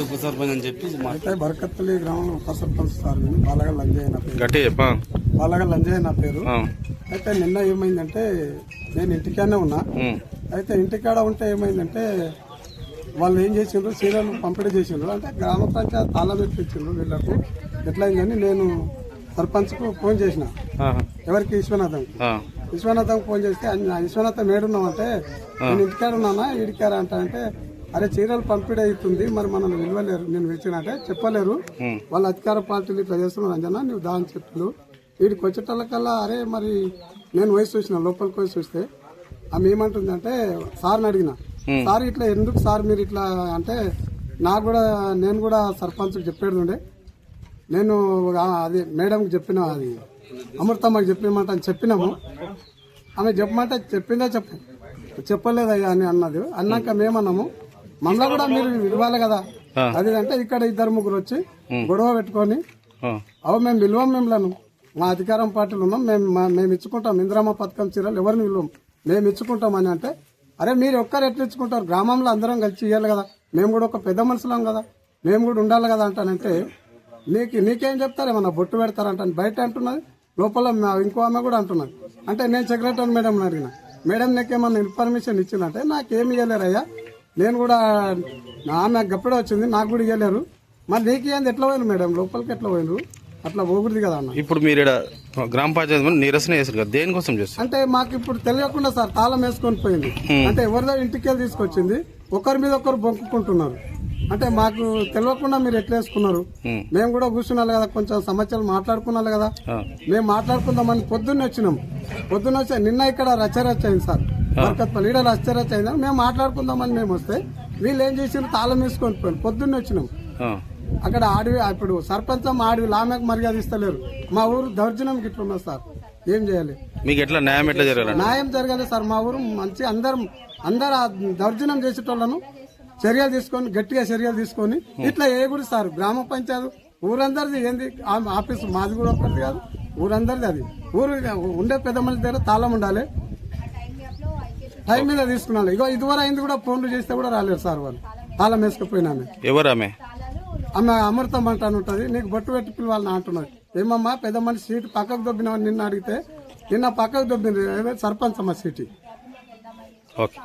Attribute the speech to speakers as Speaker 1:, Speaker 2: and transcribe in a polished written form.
Speaker 1: ఉప సర్పంచ్ అని చెప్పి
Speaker 2: అయితే బరకత్పల్లి గ్రామంలో ఉప సర్పంచ్ సార్ బాలగా లంజయ్య నా పేరు.
Speaker 3: గట్టి చెప్పా.
Speaker 2: బాలగా లంజయ్య నా పేరు. అయితే నిన్న ఏమైందంటే నేను ఇంటికాడనే ఉన్నా. అయితే ఇంటికాడ ఉంటే ఏమైందంటే వాళ్ళు ఏం చేసిండ్రు, సీరియల్ పంపిణీ చేసిండ్రు. అంటే గ్రామ పంచాయతీ తాళం ఎట్టించిండ్రు వీళ్ళకు. ఎట్లయిందని నేను సర్పంచ్కు ఫోన్ చేసిన, ఎవరికి విశ్వనాథం ఫోన్ చేస్తే విశ్వనాథం ఏడున్నామంటే నేను ఇంటికాడ ఉన్నానా ఈడికారా అంటే అరే చీరలు పంపిణీ అవుతుంది, మరి మనల్ని విలువలేరు, నేను పిలిచినట్టే చెప్పలేరు, వాళ్ళ అధికార పార్టీలు ఇట్లా చేస్తున్నారు అంజనా నువ్వు దాని చెట్లు వీడికి వచ్చేటోళ్ళకల్లా. అరే మరి నేను వయసు చూసిన లోపలికి వయసు చూస్తే ఆమె ఏమంటుందంటే సార్ని అడిగిన, సార్ ఇట్లా ఎందుకు సార్ మీరు ఇట్లా అంటే నాకు కూడా నేను కూడా సర్పంచ్కి చెప్పేది ఉండే, నేను అది మేడంకి చెప్పిన, అది అమృతమ్మకి చెప్పినమాట అని చెప్పినాము. ఆమె చెప్పమంటే చెప్పిందే చెప్పలేదయ్యా అని అన్నది. అన్నాక మేమన్నాము మమ్మల్ని కూడా మీరు విలువాలి కదా అది అంటే ఇక్కడ ఇద్దరు ముగ్గురు వచ్చి గొడవ పెట్టుకొని మేము విలువం, మిమ్మల్ని మా అధికారం పార్టీలు ఉన్నాం, మేము ఇచ్చుకుంటాం ఇందిరమ్మ పథకం చీరలు ఎవరిని విలువం మేము ఇచ్చుకుంటాం అని అంటే, అరే మీరు ఒక్కరు ఎట్లా ఇచ్చుకుంటారు, గ్రామంలో అందరం కలిసి ఇవ్వాలి కదా, మేము కూడా ఒక పెద్ద మనుషులం కదా, మేము కూడా ఉండాలి కదా అంటానంటే నీకేం చెప్తారు, ఏమన్నా బొట్టు పెడతారంట బయట అంటున్నది, లోపల ఇంకో ఆమె కూడా అంటున్నది. అంటే నేను సెక్రటరీ మేడం అడిగిన, మేడం నీకేమన్నా ఇన్ఫర్మేషన్ ఇచ్చిందంటే నాకేమి ఇవ్వలేరయ్యా, నేను కూడా ఆమె గప్పుడే వచ్చింది నాకు కూడా ఇవ్వలేరు, మరి నీకు ఏంది ఎట్లా పోయిన మేడం లోపలికి ఎట్లా పోయినరు, అట్లా పోకూడదు కదా అన్న.
Speaker 3: ఇప్పుడు మీరు గ్రామ పంచాయతీ నిరసన చేశారు కదా, దేనికోసం చేస్తారు
Speaker 2: అంటే మాకు ఇప్పుడు తెలియకుండా సార్ తాళం వేసుకొని పోయింది. అంటే ఎవరిదో ఇంటికి తీసుకొచ్చింది, ఒకరి మీద ఒకరు బొంకుకుంటున్నారు. అంటే మాకు తెలియకుండా మీరు ఎట్లా వేసుకున్నారు, మేము కూడా కూర్చున్నాలి కదా, కొంచెం సమస్యలు మాట్లాడుకున్నాలి కదా, మేము మాట్లాడుకుందామని పొద్దున్న వచ్చినాం. పొద్దున్న వచ్చి నిన్న ఇక్కడ రచ్చరచ్చ అయింది సార్, బరకత్పల్లి ఈడ రచ్చరచ్చ అయింది, మేము మాట్లాడుకుందామని మేము వస్తే వీళ్ళు ఏం చేసినారు తాళం వేసుకొని పోయింది. పొద్దున్న వచ్చినాం అక్కడ ఆడివి, ఇప్పుడు సర్పంచ్ ఆడివి లామెకు మర్యాద ఇస్తలేరు, మా ఊరు దౌర్జన్యం ఇట్లున్నా సార్, ఏం చేయాలి,
Speaker 3: మీకు ఎట్లా న్యాయం ఎట్లా జరగాలి,
Speaker 2: న్యాయం జరగాలి సార్. మా ఊరు మంచి అందరు దౌర్జన్యం చేసేటోళ్లను చర్యలు తీసుకొని గట్టిగా చర్యలు తీసుకొని ఇట్లా ఏగుడు సార్. గ్రామ పంచాయతీ ఊరందరిది ఏంది ఆఫీసు మాది కూడా ఒక్కటి కాదు, ఊరందరిది. అది ఊరు ఉండే పెద్ద మనిషి దగ్గర తాళం ఉండాలి, టైం మీద తీసుకున్నాను. ఇగో ఇదివరకు అయింది కూడా ఫోన్లు చేస్తే కూడా రాలేదు సార్, వాళ్ళు తాళం వేసుకుపోయినా.
Speaker 3: ఎవరు ఆమె
Speaker 2: అమృతం అంటాను ఉంటుంది, నీకు బొట్టు పెట్టి పిలవాలని అంటున్నది. ఏమమ్మా పెద్ద మనిషి సీటు పక్కకు దొబ్బినామని నిన్న అడిగితే నిన్న పక్కకు దొబ్బింది సర్పంచ్ అమ్మ సీటు.
Speaker 3: ఓకే.